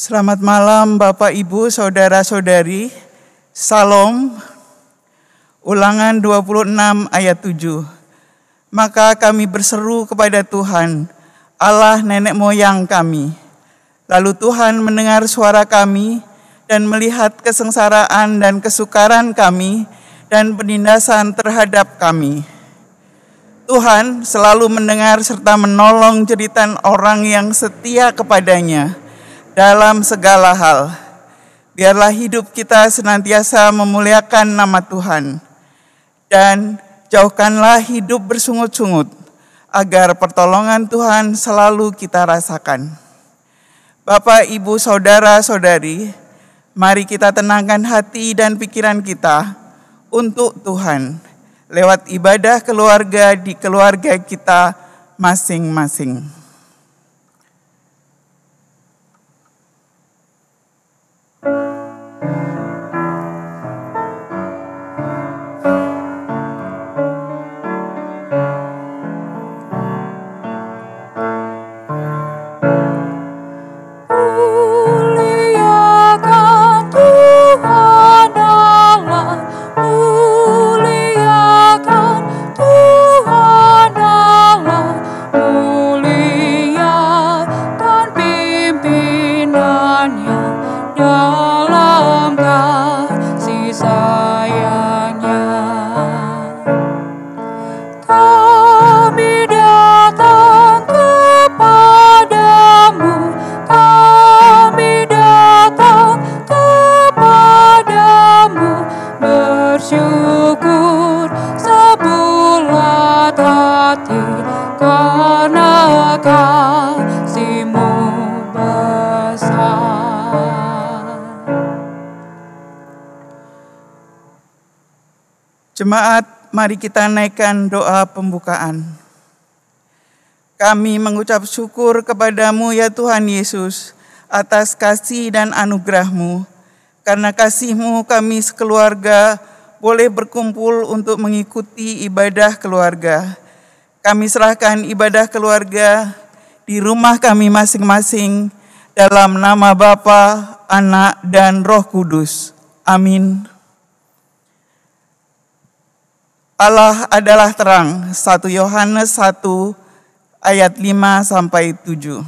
Selamat malam Bapak, Ibu, Saudara-saudari. Salam. Ulangan 26 ayat 7. Maka kami berseru kepada Tuhan, Allah nenek moyang kami. Lalu Tuhan mendengar suara kami dan melihat kesengsaraan dan kesukaran kami dan penindasan terhadap kami. Tuhan selalu mendengar serta menolong jeritan orang yang setia kepadanya dalam segala hal. Biarlah hidup kita senantiasa memuliakan nama Tuhan, dan jauhkanlah hidup bersungut-sungut, agar pertolongan Tuhan selalu kita rasakan. Bapak, Ibu, Saudara-saudari, mari kita tenangkan hati dan pikiran kita untuk Tuhan, lewat ibadah keluarga di keluarga kita masing-masing. Jemaat, mari kita naikkan doa pembukaan. Kami mengucap syukur kepadamu ya Tuhan Yesus atas kasih dan anugerah-Mu. Karena kasih-Mu kami sekeluarga boleh berkumpul untuk mengikuti ibadah keluarga. Kami serahkan ibadah keluarga di rumah kami masing-masing dalam nama Bapa, Anak, dan Roh Kudus. Amin. Allah adalah terang, 1 Yohanes 1 ayat 5-7.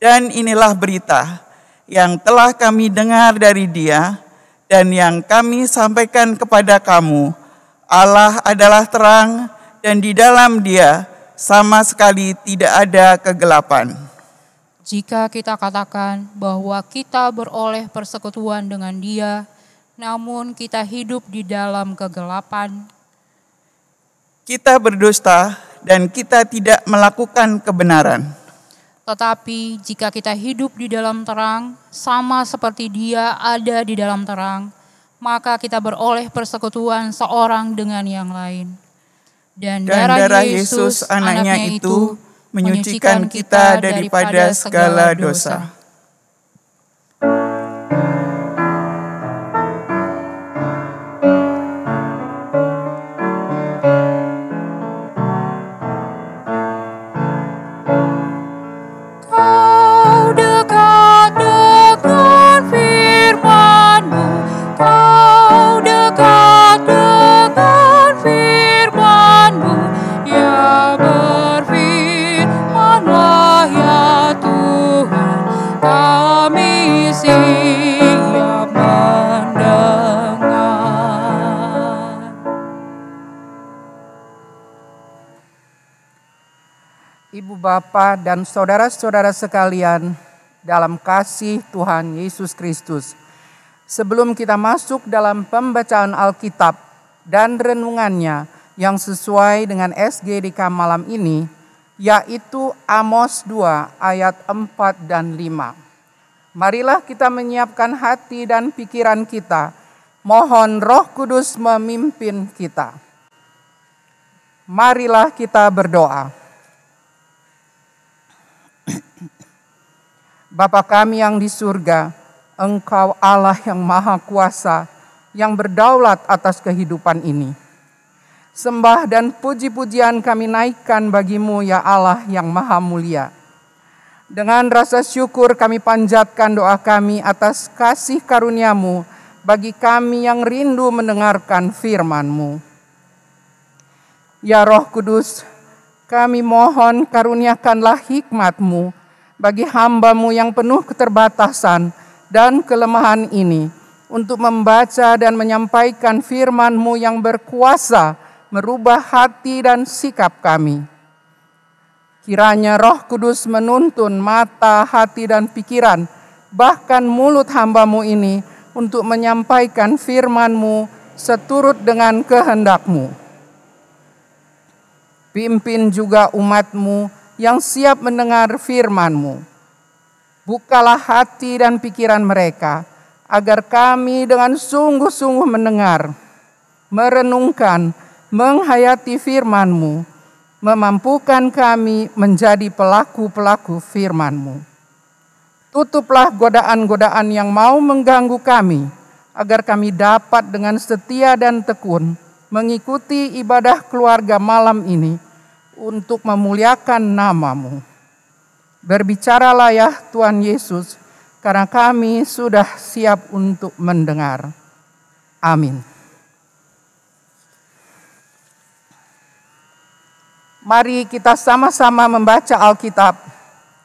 Dan inilah berita yang telah kami dengar dari Dia dan yang kami sampaikan kepada kamu. Allah adalah terang dan di dalam Dia sama sekali tidak ada kegelapan. Jika kita katakan bahwa kita beroleh persekutuan dengan Dia, namun kita hidup di dalam kegelapan, kita berdusta dan kita tidak melakukan kebenaran. Tetapi jika kita hidup di dalam terang, sama seperti Dia ada di dalam terang, maka kita beroleh persekutuan seorang dengan yang lain. Dan darah Yesus, anaknya itu, menyucikan kita daripada segala dosa. Bapa dan saudara-saudara sekalian dalam kasih Tuhan Yesus Kristus. Sebelum kita masuk dalam pembacaan Alkitab dan renungannya yang sesuai dengan SGDK malam ini, yaitu Amos 2 ayat 4 dan 5. Marilah kita menyiapkan hati dan pikiran kita, mohon Roh Kudus memimpin kita. Marilah kita berdoa. Bapa kami yang di surga, Engkau Allah yang Maha Kuasa, yang berdaulat atas kehidupan ini. Sembah dan puji-pujian kami naikkan bagimu ya Allah yang Maha Mulia. Dengan rasa syukur kami panjatkan doa kami atas kasih karunia-Mu bagi kami yang rindu mendengarkan firman-Mu. Ya Roh Kudus, kami mohon karuniakanlah hikmat-Mu bagi hamba-Mu yang penuh keterbatasan dan kelemahan ini untuk membaca dan menyampaikan firman-Mu yang berkuasa merubah hati dan sikap kami. Kiranya Roh Kudus menuntun mata, hati, dan pikiran, bahkan mulut hamba-Mu ini untuk menyampaikan firman-Mu seturut dengan kehendak-Mu. Pimpin juga umat-Mu yang siap mendengar firman-Mu. Bukalah hati dan pikiran mereka, agar kami dengan sungguh-sungguh mendengar, merenungkan, menghayati firman-Mu, memampukan kami menjadi pelaku-pelaku firman-Mu. Tutuplah godaan-godaan yang mau mengganggu kami, agar kami dapat dengan setia dan tekun mengikuti ibadah keluarga malam ini untuk memuliakan nama-Mu. Berbicaralah ya Tuhan Yesus, karena kami sudah siap untuk mendengar. Amin. Mari kita sama-sama membaca Alkitab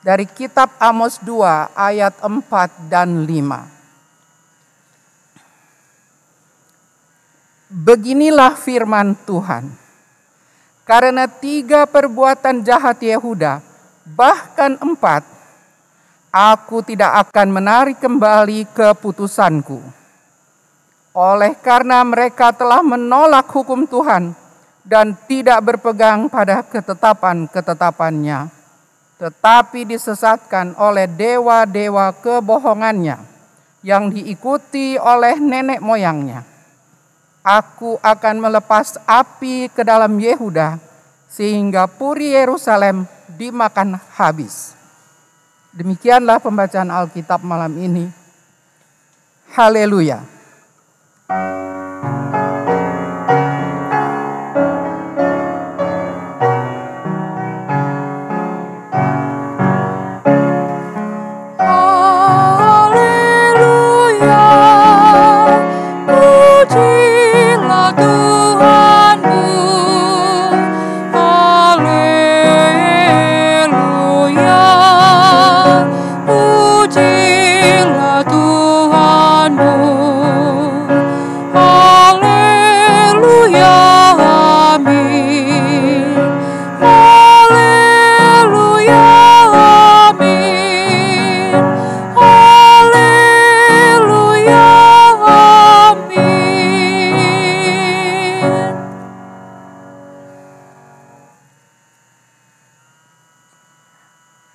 dari kitab Amos 2 ayat 4 dan 5. Beginilah firman Tuhan. Karena 3 perbuatan jahat Yehuda, bahkan 4, aku tidak akan menarik kembali keputusanku. Oleh karena mereka telah menolak hukum Tuhan dan tidak berpegang pada ketetapan-ketetapannya, tetapi disesatkan oleh dewa-dewa kebohongannya yang diikuti oleh nenek moyangnya. Aku akan melepas api ke dalam Yehuda, sehingga puri Yerusalem dimakan habis. Demikianlah pembacaan Alkitab malam ini. Haleluya.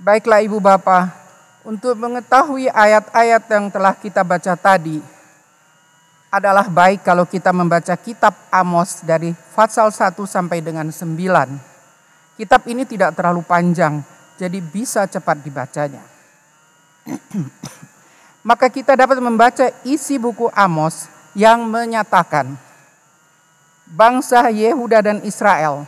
Baiklah Ibu Bapa, untuk mengetahui ayat-ayat yang telah kita baca tadi, adalah baik kalau kita membaca kitab Amos dari pasal 1 sampai dengan 9. Kitab ini tidak terlalu panjang, jadi bisa cepat dibacanya. Maka kita dapat membaca isi buku Amos yang menyatakan, bangsa Yehuda dan Israel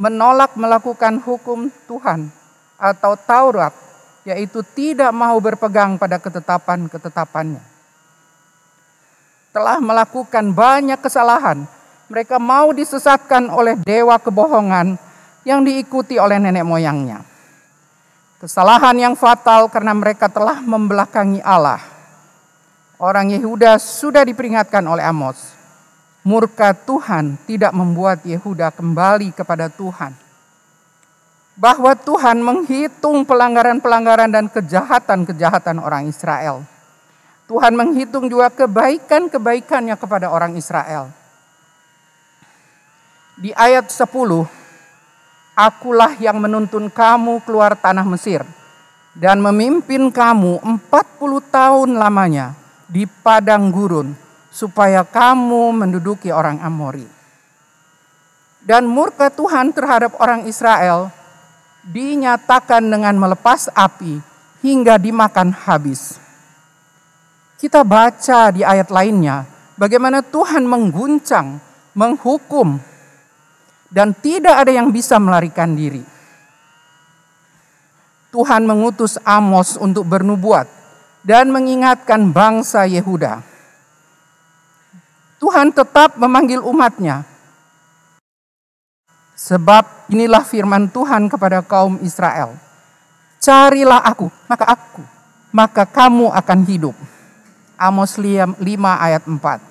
menolak melakukan hukum Tuhan atau Taurat, yaitu tidak mau berpegang pada ketetapan-ketetapannya. Telah melakukan banyak kesalahan. Mereka mau disesatkan oleh dewa kebohongan yang diikuti oleh nenek moyangnya. Kesalahan yang fatal karena mereka telah membelakangi Allah. Orang Yehuda sudah diperingatkan oleh Amos. Murka Tuhan tidak membuat Yehuda kembali kepada Tuhan. bahwa Tuhan menghitung pelanggaran-pelanggaran dan kejahatan-kejahatan orang Israel. Tuhan menghitung juga kebaikan-kebaikannya kepada orang Israel. Di ayat 10, akulah yang menuntun kamu keluar tanah Mesir dan memimpin kamu 40 tahun lamanya di padang gurun supaya kamu menduduki orang Amori. Dan murka Tuhan terhadap orang Israel dinyatakan dengan melepas api hingga dimakan habis. Kita baca di ayat lainnya bagaimana Tuhan mengguncang, menghukum, dan tidak ada yang bisa melarikan diri. Tuhan mengutus Amos untuk bernubuat dan mengingatkan bangsa Yehuda. Tuhan tetap memanggil umatnya. Sebab inilah firman Tuhan kepada kaum Israel. Carilah aku, maka kamu akan hidup. Amos 5 ayat 4.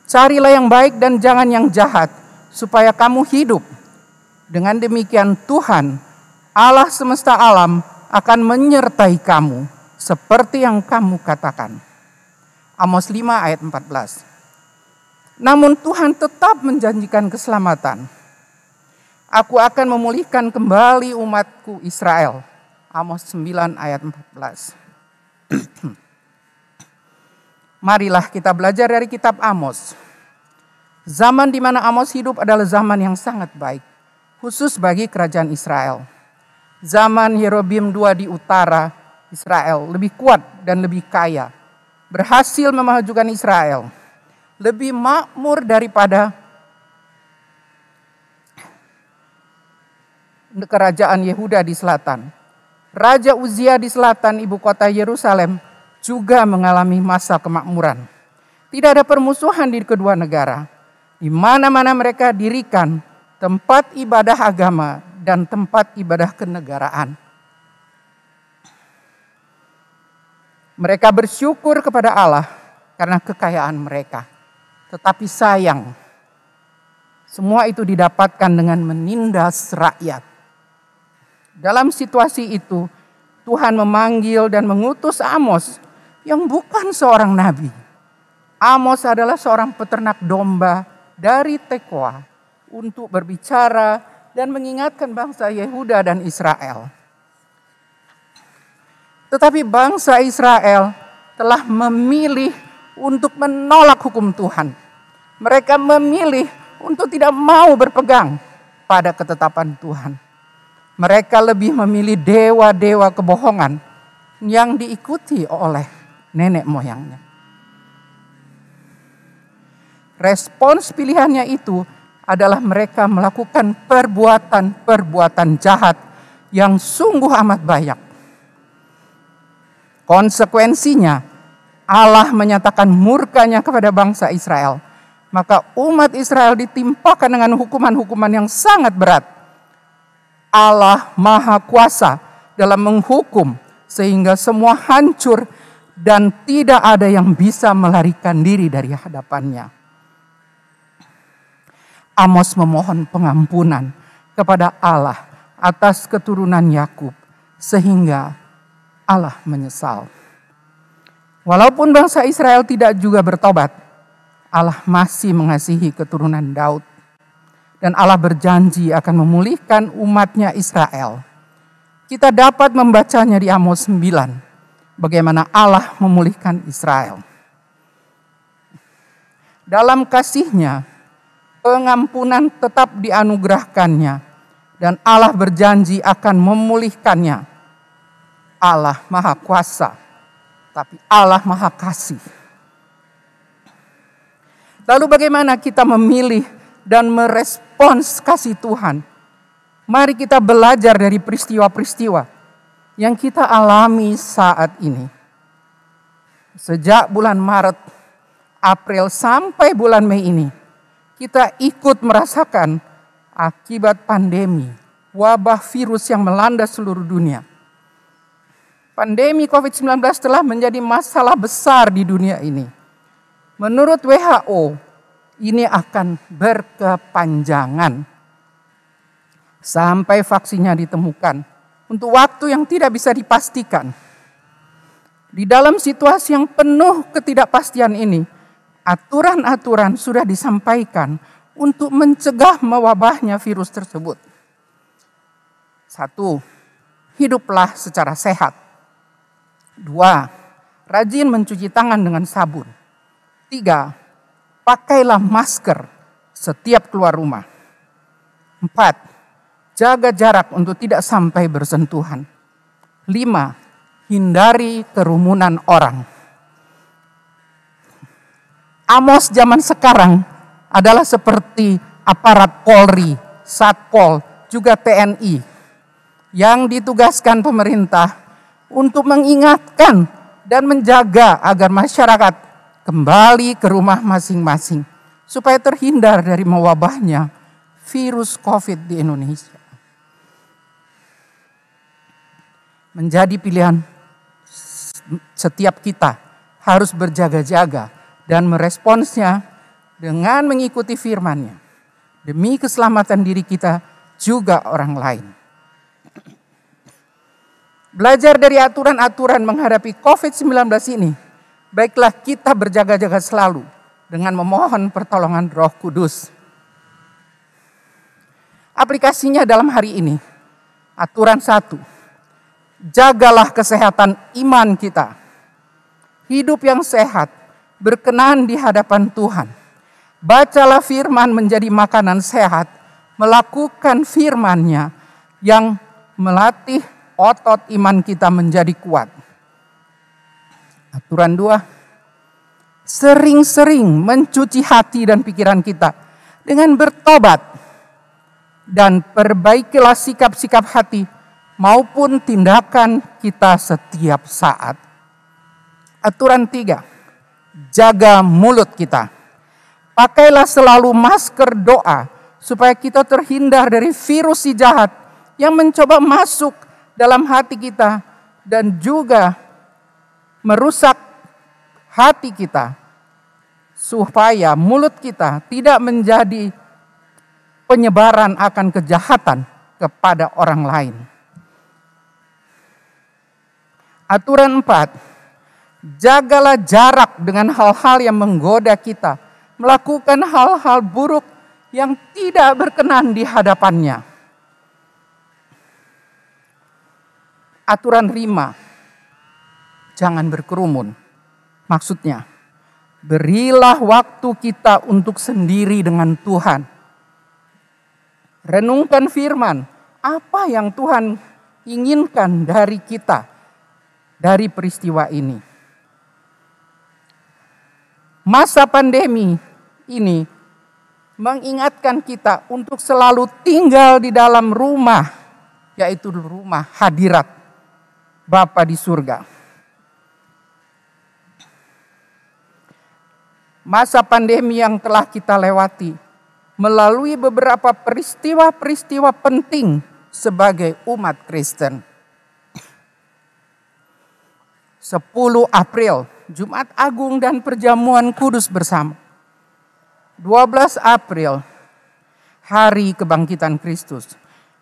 Carilah yang baik dan jangan yang jahat, supaya kamu hidup. Dengan demikian Tuhan, Allah semesta alam, akan menyertai kamu, seperti yang kamu katakan. Amos 5 ayat 14. Namun Tuhan tetap menjanjikan keselamatan. Aku akan memulihkan kembali umatku Israel. Amos 9 ayat 14. Marilah kita belajar dari kitab Amos. Zaman di mana Amos hidup adalah zaman yang sangat baik, khusus bagi kerajaan Israel. Zaman Yerobeam II di utara Israel lebih kuat dan lebih kaya, berhasil memajukan Israel, lebih makmur daripada kerajaan Yehuda di selatan. Raja Uzia di selatan ibu kota Yerusalem juga mengalami masa kemakmuran. Tidak ada permusuhan di kedua negara. Di mana-mana mereka dirikan tempat ibadah agama dan tempat ibadah kenegaraan. Mereka bersyukur kepada Allah karena kekayaan mereka. Tetapi sayang, semua itu didapatkan dengan menindas rakyat. Dalam situasi itu, Tuhan memanggil dan mengutus Amos yang bukan seorang nabi. Amos adalah seorang peternak domba dari Tekoa untuk berbicara dan mengingatkan bangsa Yehuda dan Israel. Tetapi bangsa Israel telah memilih untuk menolak hukum Tuhan. Mereka memilih untuk tidak mau berpegang pada ketetapan Tuhan. Mereka lebih memilih dewa-dewa kebohongan yang diikuti oleh nenek moyangnya. Respons pilihannya itu adalah mereka melakukan perbuatan-perbuatan jahat yang sungguh amat banyak. Konsekuensinya, Allah menyatakan murkanya kepada bangsa Israel. Maka umat Israel ditimpakan dengan hukuman-hukuman yang sangat berat. Allah Maha Kuasa dalam menghukum sehingga semua hancur dan tidak ada yang bisa melarikan diri dari hadapannya. Amos memohon pengampunan kepada Allah atas keturunan Yakub sehingga Allah menyesal. Walaupun bangsa Israel tidak juga bertobat, Allah masih mengasihi keturunan Daud. Dan Allah berjanji akan memulihkan umatnya Israel. Kita dapat membacanya di Amos 9. Bagaimana Allah memulihkan Israel. Dalam kasih-Nya, pengampunan tetap dianugerahkannya. Dan Allah berjanji akan memulihkannya. Allah Maha Kuasa, tapi Allah Maha Kasih. Lalu bagaimana kita memilih dan merespons kasih Tuhan? Mari kita belajar dari peristiwa-peristiwa yang kita alami saat ini. Sejak bulan Maret, April sampai bulan Mei ini, kita ikut merasakan akibat pandemi, wabah virus yang melanda seluruh dunia. Pandemi COVID-19 telah menjadi masalah besar di dunia ini. Menurut WHO, ini akan berkepanjangan. sampai vaksinnya ditemukan untuk waktu yang tidak bisa dipastikan. Di dalam situasi yang penuh ketidakpastian ini, aturan-aturan sudah disampaikan untuk mencegah mewabahnya virus tersebut. 1. Hiduplah secara sehat. 2. Rajin mencuci tangan dengan sabun. 3. Pakailah masker setiap keluar rumah. 4. Jaga jarak untuk tidak sampai bersentuhan. 5. Hindari kerumunan orang. Amos zaman sekarang adalah seperti aparat Polri, Satpol, juga TNI yang ditugaskan pemerintah untuk mengingatkan dan menjaga agar masyarakat kembali ke rumah masing-masing supaya terhindar dari mewabahnya virus COVID di Indonesia. Menjadi pilihan setiap kita harus berjaga-jaga dan meresponsnya dengan mengikuti firman-Nya demi keselamatan diri kita juga orang lain. Belajar dari aturan-aturan menghadapi COVID-19 ini, baiklah kita berjaga-jaga selalu dengan memohon pertolongan Roh Kudus. Aplikasinya dalam hari ini, aturan 1, jagalah kesehatan iman kita. Hidup yang sehat, berkenan di hadapan Tuhan. Bacalah firman menjadi makanan sehat, melakukan firman-Nya yang melatih otot iman kita menjadi kuat. Aturan 2, sering-sering mencuci hati dan pikiran kita dengan bertobat dan perbaikilah sikap-sikap hati maupun tindakan kita setiap saat. Aturan 3, jaga mulut kita. Pakailah selalu masker doa supaya kita terhindar dari virus si jahat yang mencoba masuk dalam hati kita dan juga merusak hati kita supaya mulut kita tidak menjadi penyebaran akan kejahatan kepada orang lain. Aturan 4, jagalah jarak dengan hal-hal yang menggoda kita, melakukan hal-hal buruk yang tidak berkenan di hadapan-Nya. Aturan 5, jangan berkerumun. Maksudnya, berilah waktu kita untuk sendiri dengan Tuhan. Renungkan firman, apa yang Tuhan inginkan dari kita dari peristiwa ini. Masa pandemi ini mengingatkan kita untuk selalu tinggal di dalam rumah, yaitu rumah hadirat Bapa di surga. Masa pandemi yang telah kita lewati melalui beberapa peristiwa-peristiwa penting sebagai umat Kristen. 10 April, Jumat Agung dan Perjamuan Kudus bersama. 12 April, Hari Kebangkitan Kristus.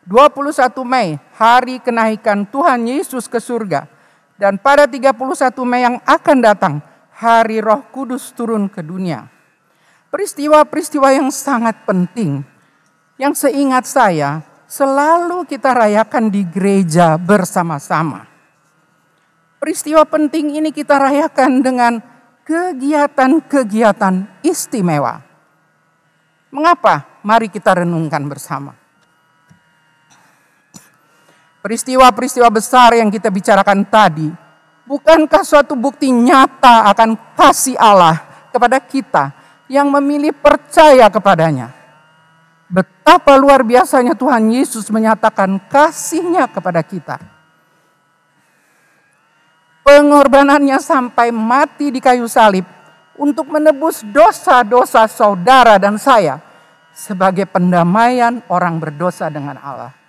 21 Mei, Hari Kenaikan Tuhan Yesus ke surga. Dan pada 31 Mei yang akan datang, Hari Roh Kudus turun ke dunia. Peristiwa-peristiwa yang sangat penting, yang seingat saya selalu kita rayakan di gereja bersama-sama. Peristiwa penting ini kita rayakan dengan kegiatan-kegiatan istimewa. Mengapa? Mari kita renungkan bersama. Peristiwa-peristiwa besar yang kita bicarakan tadi, bukankah suatu bukti nyata akan kasih Allah kepada kita yang memilih percaya kepadanya? Betapa luar biasanya Tuhan Yesus menyatakan kasih-Nya kepada kita. Pengorbanannya sampai mati di kayu salib untuk menebus dosa-dosa saudara dan saya sebagai pendamaian orang berdosa dengan Allah.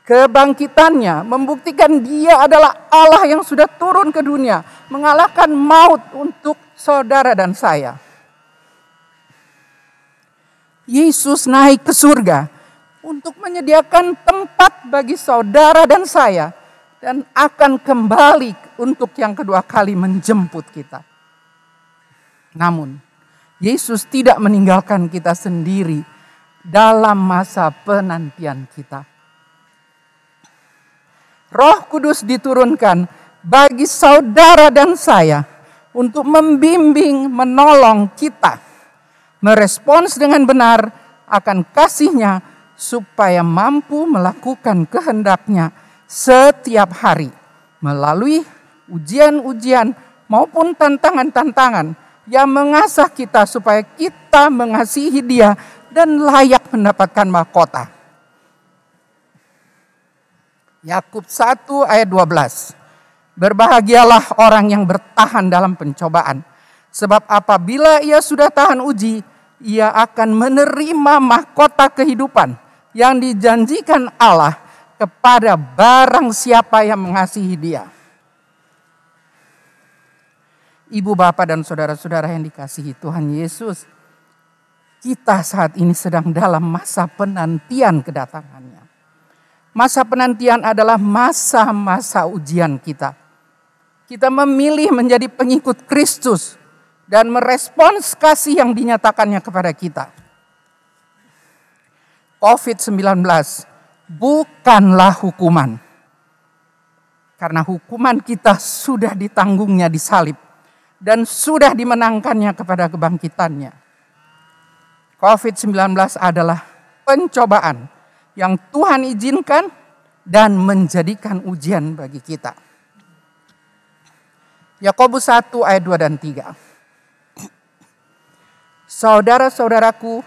Kebangkitannya membuktikan Dia adalah Allah yang sudah turun ke dunia, mengalahkan maut untuk saudara dan saya. Yesus naik ke surga untuk menyediakan tempat bagi saudara dan saya, dan akan kembali untuk yang kedua kali menjemput kita. Namun, Yesus tidak meninggalkan kita sendiri dalam masa penantian kita. Roh Kudus diturunkan bagi saudara dan saya untuk membimbing, menolong kita merespons dengan benar akan kasih-Nya supaya mampu melakukan kehendak-Nya setiap hari melalui ujian-ujian maupun tantangan-tantangan yang mengasah kita supaya kita mengasihi Dia dan layak mendapatkan mahkota. Yakub 1 ayat 12. Berbahagialah orang yang bertahan dalam pencobaan, sebab apabila ia sudah tahan uji, ia akan menerima mahkota kehidupan yang dijanjikan Allah kepada barang siapa yang mengasihi Dia. Ibu, bapak, dan saudara-saudara yang dikasihi Tuhan Yesus, kita saat ini sedang dalam masa penantian kedatangan-Nya. Masa penantian adalah masa-masa ujian kita. Kita memilih menjadi pengikut Kristus dan merespons kasih yang dinyatakannya kepada kita. COVID-19 bukanlah hukuman. Karena hukuman kita sudah ditanggungnya di salib dan sudah dimenangkannya kepada kebangkitannya. COVID-19 adalah pencobaan yang Tuhan izinkan dan menjadikan ujian bagi kita. Yakobus 1 ayat 2 dan 3. Saudara-saudaraku,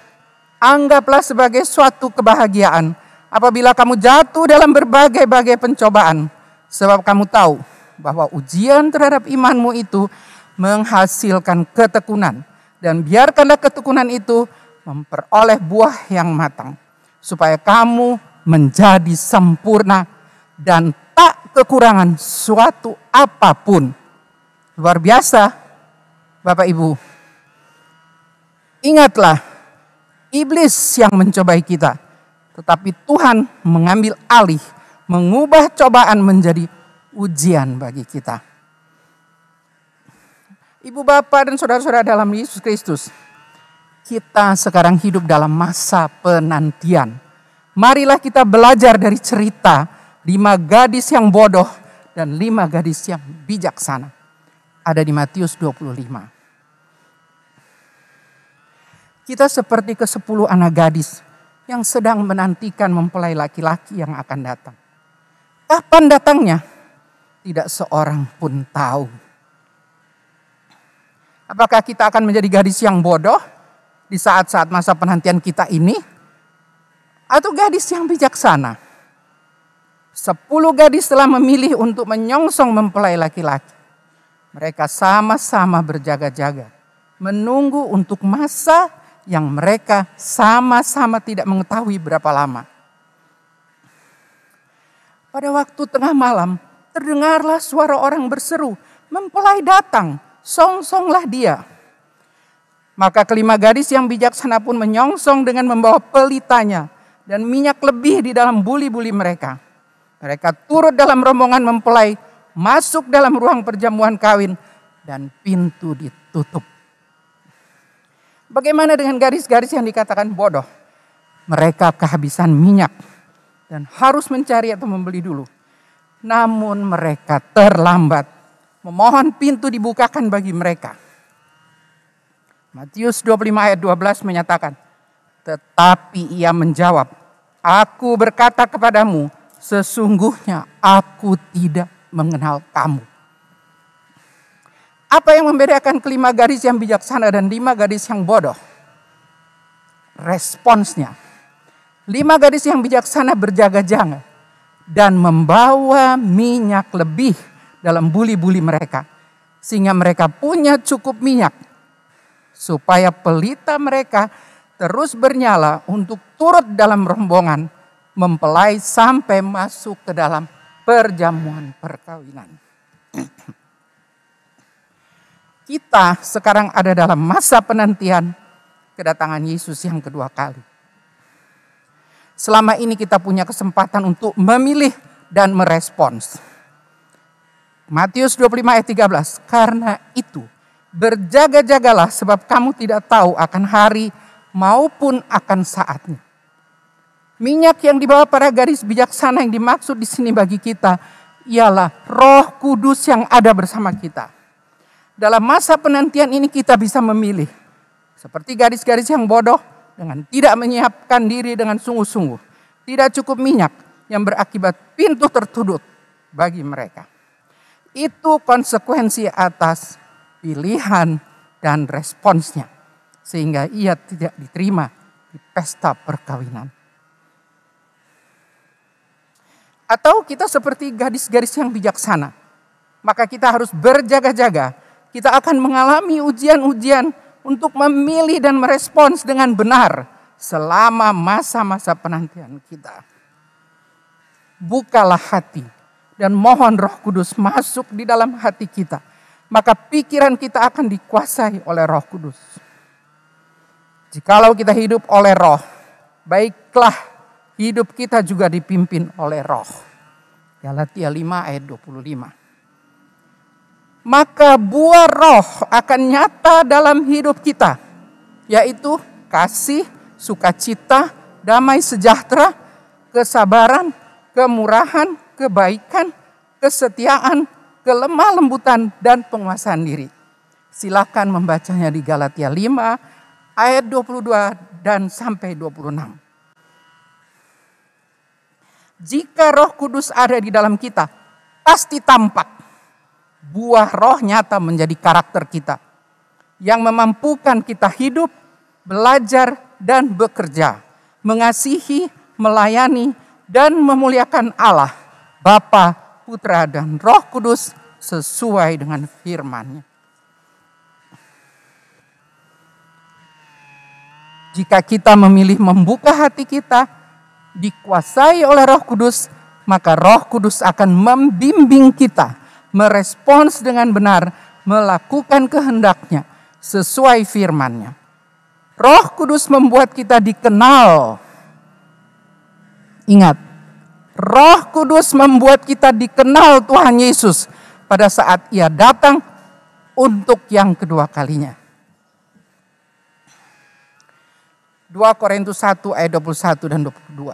anggaplah sebagai suatu kebahagiaan apabila kamu jatuh dalam berbagai-bagai pencobaan, sebab kamu tahu bahwa ujian terhadap imanmu itu menghasilkan ketekunan, dan biarkanlah ketekunan itu memperoleh buah yang matang, supaya kamu menjadi sempurna dan tak kekurangan suatu apapun. Luar biasa, Bapak Ibu. Ingatlah, iblis yang mencobai kita, tetapi Tuhan mengambil alih, mengubah cobaan menjadi ujian bagi kita. Ibu, bapak, dan saudara-saudara dalam Yesus Kristus, kita sekarang hidup dalam masa penantian. Marilah kita belajar dari cerita 5 gadis yang bodoh dan 5 gadis yang bijaksana. Ada di Matius 25. Kita seperti ke-10 anak gadis yang sedang menantikan mempelai laki-laki yang akan datang. Kapan datangnya? Tidak seorang pun tahu. Apakah kita akan menjadi gadis yang bodoh di saat-saat masa penantian kita ini? Atau gadis yang bijaksana? 10 gadis telah memilih untuk menyongsong mempelai laki-laki. Mereka sama-sama berjaga-jaga, menunggu untuk masa yang mereka sama-sama tidak mengetahui berapa lama. Pada waktu tengah malam, terdengarlah suara orang berseru, "Mempelai datang, songsonglah dia." Maka kelima gadis yang bijaksana pun menyongsong dengan membawa pelitanya dan minyak lebih di dalam buli-buli mereka. Mereka turut dalam rombongan mempelai, masuk dalam ruang perjamuan kawin, dan pintu ditutup. Bagaimana dengan gadis-gadis yang dikatakan bodoh? Mereka kehabisan minyak dan harus mencari atau membeli dulu. Namun mereka terlambat, memohon pintu dibukakan bagi mereka. Matius 25 ayat 12 menyatakan, tetapi ia menjawab, "Aku berkata kepadamu, sesungguhnya aku tidak mengenal kamu." Apa yang membedakan kelima gadis yang bijaksana dan 5 gadis yang bodoh? Responsnya. 5 gadis yang bijaksana berjaga-jaga dan membawa minyak lebih dalam buli-buli mereka, sehingga mereka punya cukup minyak supaya pelita mereka terus bernyala untuk turut dalam rombongan mempelai sampai masuk ke dalam perjamuan perkawinan. Kita sekarang ada dalam masa penantian kedatangan Yesus yang kedua kali. Selama ini kita punya kesempatan untuk memilih dan merespons. Matius 25 ayat 13, karena itu berjaga-jagalah sebab kamu tidak tahu akan hari maupun akan saatnya. Minyak yang dibawa para gadis bijaksana yang dimaksud di sini bagi kita ialah Roh Kudus yang ada bersama kita. Dalam masa penantian ini kita bisa memilih. Seperti gadis-gadis yang bodoh dengan tidak menyiapkan diri dengan sungguh-sungguh. Tidak cukup minyak yang berakibat pintu tertutup bagi mereka. Itu konsekuensi atas pilihan dan responsnya. Sehingga ia tidak diterima di pesta perkawinan. Atau kita seperti gadis-gadis yang bijaksana. Maka kita harus berjaga-jaga. Kita akan mengalami ujian-ujian untuk memilih dan merespons dengan benar selama masa-masa penantian kita. Bukalah hati dan mohon Roh Kudus masuk di dalam hati kita. Maka pikiran kita akan dikuasai oleh Roh Kudus. Jikalau kita hidup oleh Roh, baiklah hidup kita juga dipimpin oleh Roh. Galatia 5 ayat 25. Maka buah Roh akan nyata dalam hidup kita, yaitu kasih, sukacita, damai sejahtera, kesabaran, kemurahan, kebaikan, kesetiaan, kelemah lembutan, dan penguasaan diri. Silakan membacanya di Galatia 5 ayat 22 dan sampai 26. Jika Roh Kudus ada di dalam kita, pasti tampak buah Roh nyata menjadi karakter kita yang memampukan kita hidup, belajar, dan bekerja, mengasihi, melayani, dan memuliakan Allah, Bapa, Putra, dan Roh Kudus sesuai dengan firman-Nya. Jika kita memilih membuka hati kita, dikuasai oleh Roh Kudus, maka Roh Kudus akan membimbing kita, merespons dengan benar, melakukan kehendak-Nya sesuai firman-Nya. Roh Kudus membuat kita dikenal. Ingat, Roh Kudus membuat kita dikenal Tuhan Yesus pada saat Ia datang untuk yang kedua kalinya. 2 Korintus 1 ayat 21 dan 22.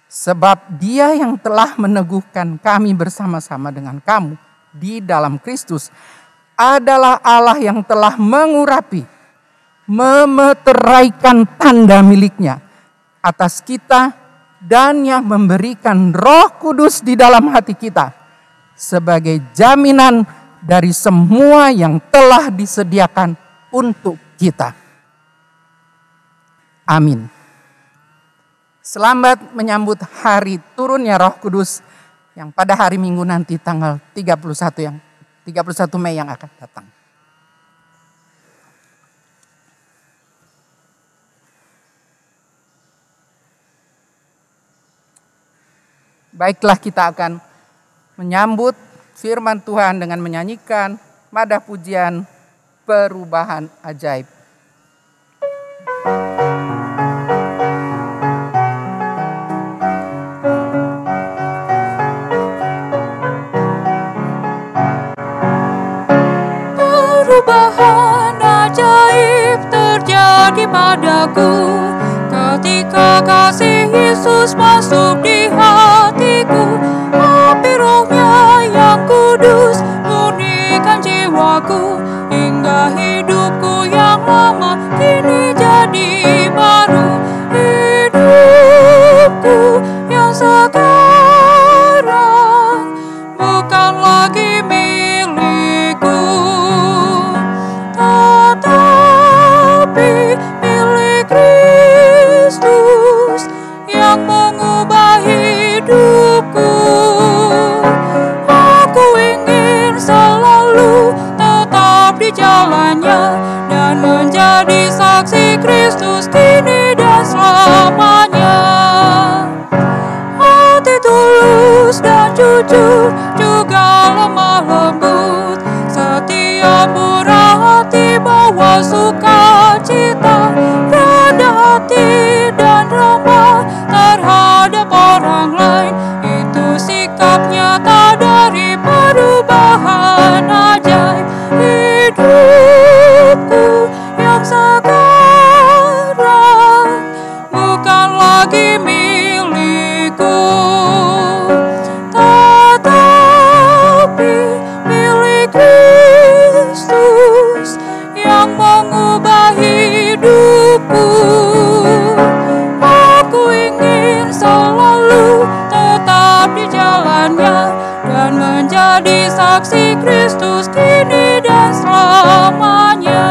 Sebab Dia yang telah meneguhkan kami bersama-sama dengan kamu di dalam Kristus adalah Allah yang telah mengurapi, memeteraikan tanda milik-Nya atas kita dan yang memberikan Roh Kudus di dalam hati kita sebagai jaminan dari semua yang telah disediakan untuk kita. Amin. Selamat menyambut hari turunnya Roh Kudus yang pada hari Minggu nanti tanggal 31 Mei yang akan datang. Baiklah, kita akan menyambut firman Tuhan dengan menyanyikan madah pujian perubahan ajaib. Perubahan ajaib terjadi padaku ketika kasih Yesus masuk di hatiku. Api Roh-Nya yang kudus murnikan jiwaku hingga hidupku yang lama kini jadi baru. Hidupku yang sekarang bukan lagi milikku, tetapi milik Kristus yang mengubah hidupku. Aku ingin selalu tetap di jalannya dan menjadi saksi Kristus kini dan selamanya. Hati tulus dan jujur juga lemah lembut, setia murah hati bawa sukacita, rendah hati dan menjadi saksi Kristus kini dan selamanya.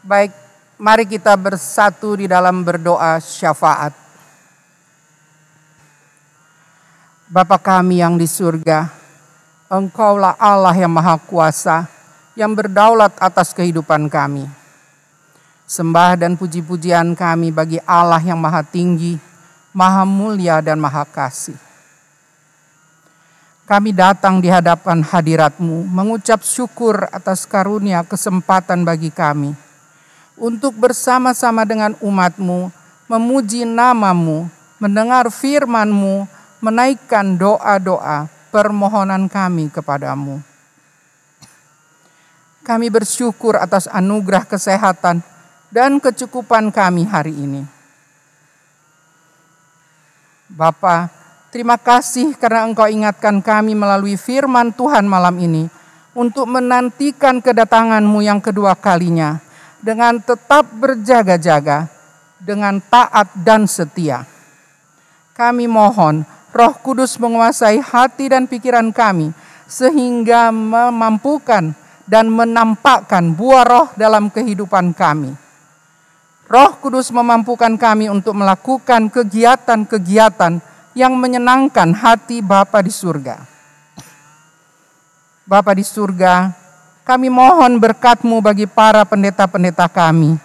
Baik, mari kita bersatu di dalam berdoa syafaat. Bapa kami yang di surga, Engkaulah Allah yang Maha Kuasa, yang berdaulat atas kehidupan kami. Sembah dan puji-pujian kami bagi Allah yang Maha Tinggi, Maha Mulia dan Maha Kasih. Kami datang di hadapan hadirat-Mu, mengucap syukur atas karunia kesempatan bagi kami, untuk bersama-sama dengan umat-Mu, memuji nama-Mu, mendengar firman-Mu, menaikkan doa-doa permohonan kami kepadamu. Kami bersyukur atas anugerah kesehatan dan kecukupan kami hari ini. Bapa, terima kasih karena Engkau ingatkan kami melalui firman Tuhan malam ini untuk menantikan kedatangan-Mu yang kedua kalinya dengan tetap berjaga-jaga, dengan taat dan setia. Kami mohon Roh Kudus menguasai hati dan pikiran kami sehingga memampukan dan menampakkan buah roh dalam kehidupan kami. Roh Kudus memampukan kami untuk melakukan kegiatan-kegiatan yang menyenangkan hati Bapa di surga. Bapa di surga, kami mohon berkat-Mu bagi para pendeta-pendeta kami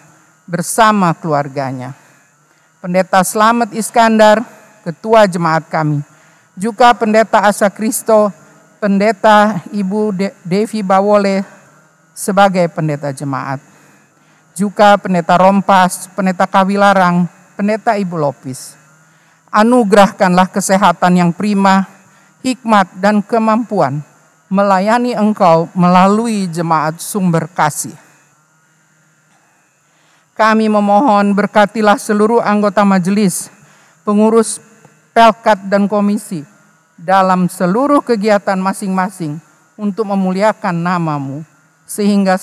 bersama keluarganya. Pendeta Slamet Iskandar, Ketua Jemaat kami, juga Pendeta Asa Kristo, Pendeta Ibu Devi Bawole sebagai Pendeta Jemaat, juga Pendeta Rompas, Pendeta Kawilarang, Pendeta Ibu Lopis. Anugerahkanlah kesehatan yang prima, hikmat dan kemampuan melayani Engkau melalui Jemaat Sumber Kasih. Kami memohon berkatilah seluruh anggota majelis, pengurus pelkat dan komisi dalam seluruh kegiatan masing-masing untuk memuliakan nama-Mu, sehingga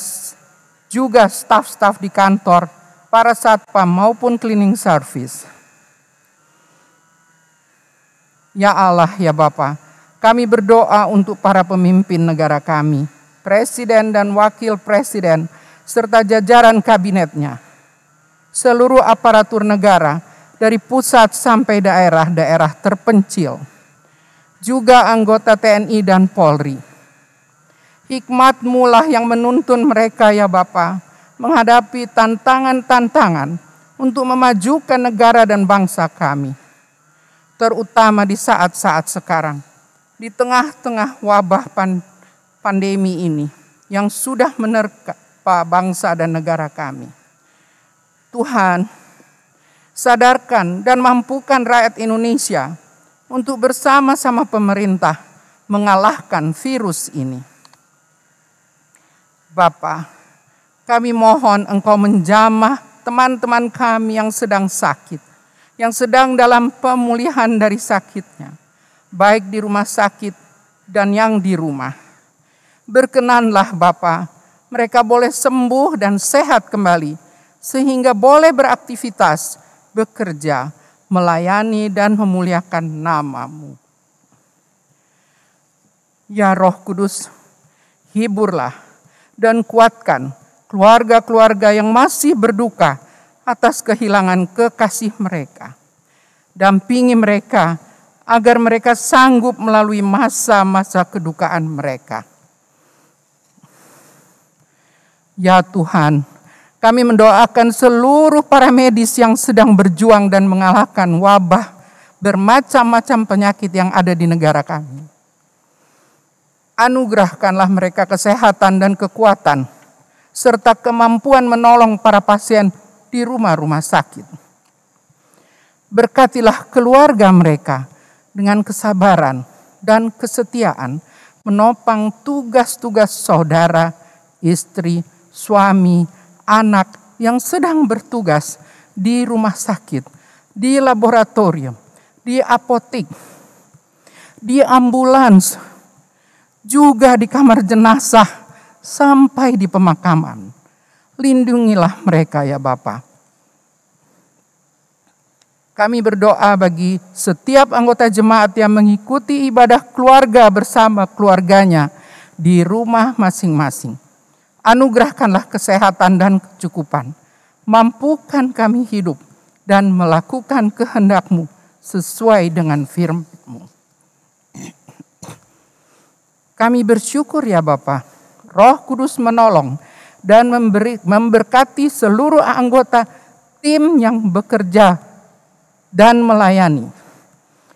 juga staf-staf di kantor, para satpam maupun cleaning service. Ya Allah, ya Bapa, kami berdoa untuk para pemimpin negara kami, presiden dan wakil presiden, serta jajaran kabinetnya, seluruh aparatur negara, dari pusat sampai daerah-daerah terpencil, juga anggota TNI dan Polri. Hikmat-Mu lah yang menuntun mereka ya Bapa, menghadapi tantangan-tantangan untuk memajukan negara dan bangsa kami. Terutama di saat-saat sekarang, di tengah-tengah wabah pandemi ini yang sudah menerpa bangsa dan negara kami. Tuhan, sadarkan dan mampukan rakyat Indonesia untuk bersama-sama pemerintah mengalahkan virus ini. Bapa, kami mohon Engkau menjamah teman-teman kami yang sedang sakit, yang sedang dalam pemulihan dari sakitnya, baik di rumah sakit dan yang di rumah. Berkenanlah Bapa, mereka boleh sembuh dan sehat kembali, sehingga boleh beraktivitas, bekerja, melayani dan memuliakan nama-Mu. Ya Roh Kudus, hiburlah dan kuatkan keluarga-keluarga yang masih berduka atas kehilangan kekasih mereka. Dampingi mereka agar mereka sanggup melalui masa-masa kedukaan mereka. Ya Tuhan, kami mendoakan seluruh para medis yang sedang berjuang dan mengalahkan wabah bermacam-macam penyakit yang ada di negara kami. Anugerahkanlah mereka kesehatan dan kekuatan, serta kemampuan menolong para pasien di rumah-rumah sakit. Berkatilah keluarga mereka dengan kesabaran dan kesetiaan menopang tugas-tugas saudara, istri, suami, anak yang sedang bertugas di rumah sakit, di laboratorium, di apotek, di ambulans, juga di kamar jenazah sampai di pemakaman. Lindungilah mereka ya Bapa. Kami berdoa bagi setiap anggota jemaat yang mengikuti ibadah keluarga bersama keluarganya di rumah masing-masing. Anugerahkanlah kesehatan dan kecukupan. Mampukan kami hidup dan melakukan kehendak-Mu sesuai dengan firman-Mu. Kami bersyukur ya Bapa, Roh Kudus menolong dan memberkati seluruh anggota tim yang bekerja dan melayani,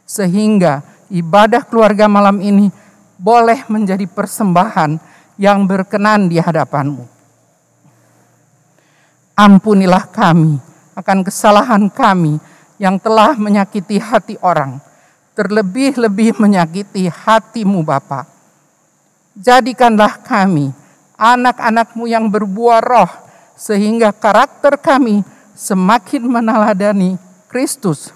sehingga ibadah keluarga malam ini boleh menjadi persembahan yang berkenan di hadapan-Mu. Ampunilah kami akan kesalahan kami yang telah menyakiti hati orang, terlebih-lebih menyakiti hati-Mu Bapa. Jadikanlah kami anak-anak-Mu yang berbuah roh, sehingga karakter kami semakin meneladani Kristus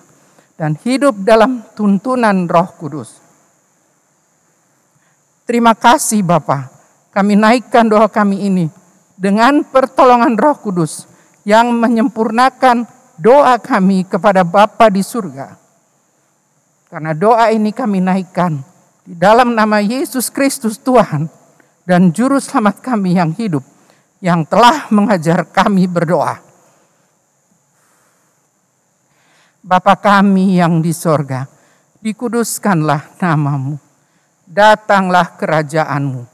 dan hidup dalam tuntunan Roh Kudus. Terima kasih Bapa, kami naikkan doa kami ini dengan pertolongan Roh Kudus yang menyempurnakan doa kami kepada Bapa di surga. Karena doa ini kami naikkan di dalam nama Yesus Kristus Tuhan dan Juru Selamat kami yang hidup, yang telah mengajar kami berdoa. Bapa kami yang di sorga, dikuduskanlah nama-Mu. Datanglah kerajaan-Mu.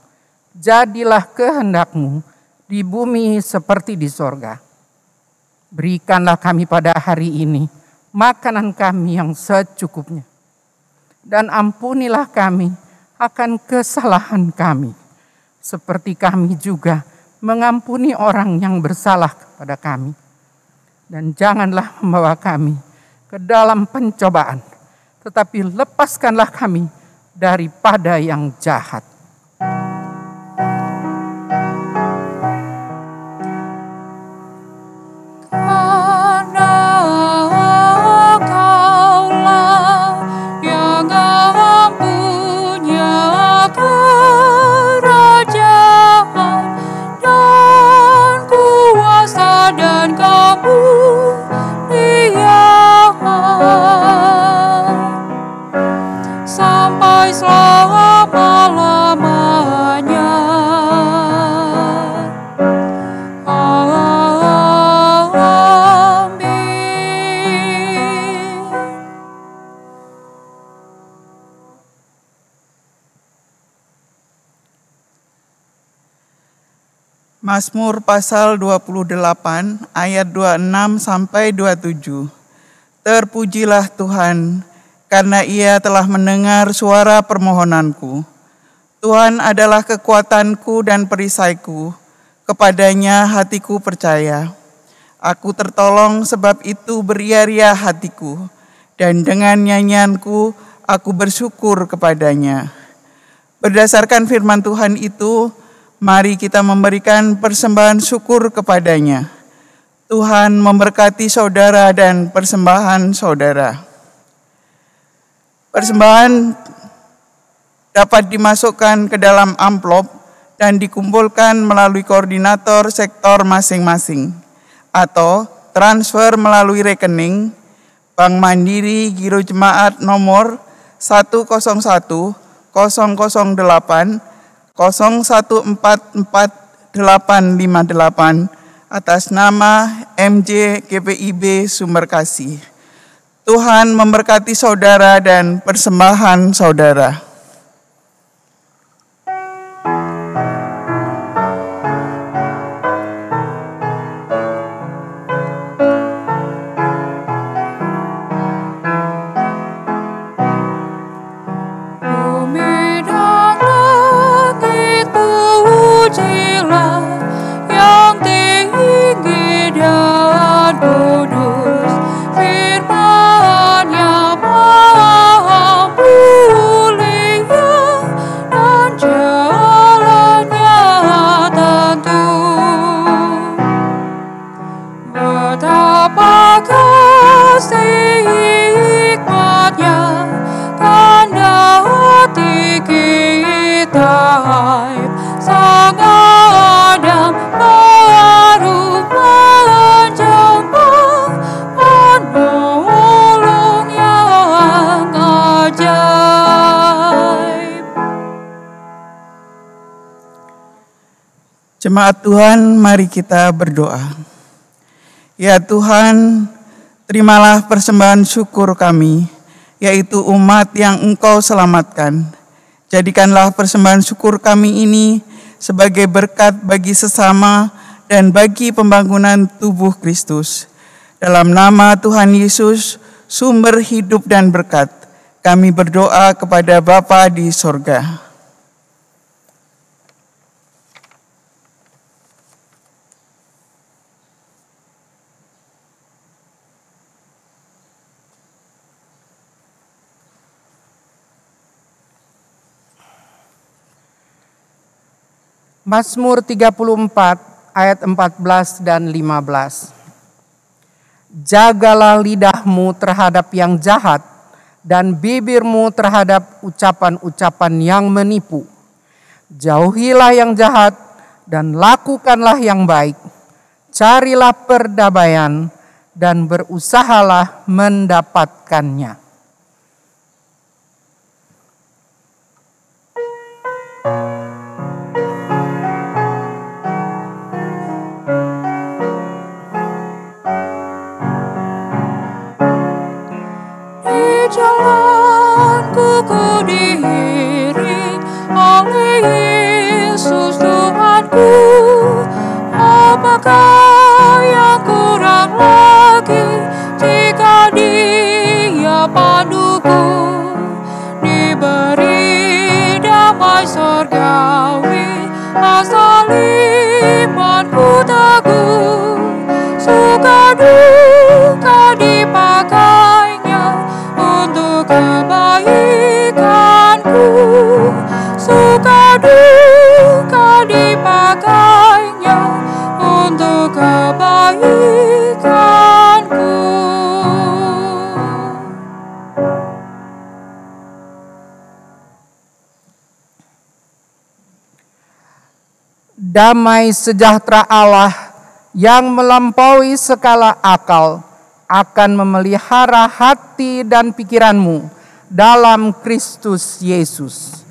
Jadilah kehendak-Mu di bumi seperti di sorga. Berikanlah kami pada hari ini makanan kami yang secukupnya. Dan ampunilah kami akan kesalahan kami, seperti kami juga mengampuni orang yang bersalah kepada kami. Dan janganlah membawa kami ke dalam pencobaan, tetapi lepaskanlah kami daripada yang jahat. Mazmur pasal 28 ayat 26 sampai 27. Terpujilah Tuhan karena Ia telah mendengar suara permohonanku. Tuhan adalah kekuatanku dan perisaiku, kepadanya hatiku percaya. Aku tertolong sebab itu beria-ria hatiku, dan dengan nyanyianku aku bersyukur kepadanya. Berdasarkan firman Tuhan itu, mari kita memberikan persembahan syukur kepadanya. Tuhan memberkati saudara dan persembahan saudara. Persembahan dapat dimasukkan ke dalam amplop dan dikumpulkan melalui koordinator sektor masing-masing atau transfer melalui rekening Bank Mandiri Giro Jemaat nomor 101-008 0144-858 atas nama MJ GPIB Sumberkasih. Tuhan memberkati saudara dan persembahan saudara. Sang Adam baru Jemaat Tuhan, mari kita berdoa. Ya Tuhan, terimalah persembahan syukur kami, yaitu umat yang Engkau selamatkan. Jadikanlah persembahan syukur kami ini sebagai berkat bagi sesama dan bagi pembangunan tubuh Kristus. Dalam nama Tuhan Yesus, sumber hidup dan berkat, kami berdoa kepada Bapa di sorga. Mazmur 34 ayat 14 dan 15. Jagalah lidahmu terhadap yang jahat dan bibirmu terhadap ucapan-ucapan yang menipu. Jauhilah yang jahat dan lakukanlah yang baik. Carilah perdamaian dan berusahalah mendapatkannya. Jalanku ku diiring oleh Yesus Tuhanku. Apakah yang kurang lagi jika Dia panduku? Diberi damai surgawi, asal imanku teguh. Suka duka dipakainya untuk kebaikanku, suka duka dipakainya untuk kebaikanku. Damai sejahtera Allah yang melampaui segala akal akan memelihara hati dan pikiranmu dalam Kristus Yesus.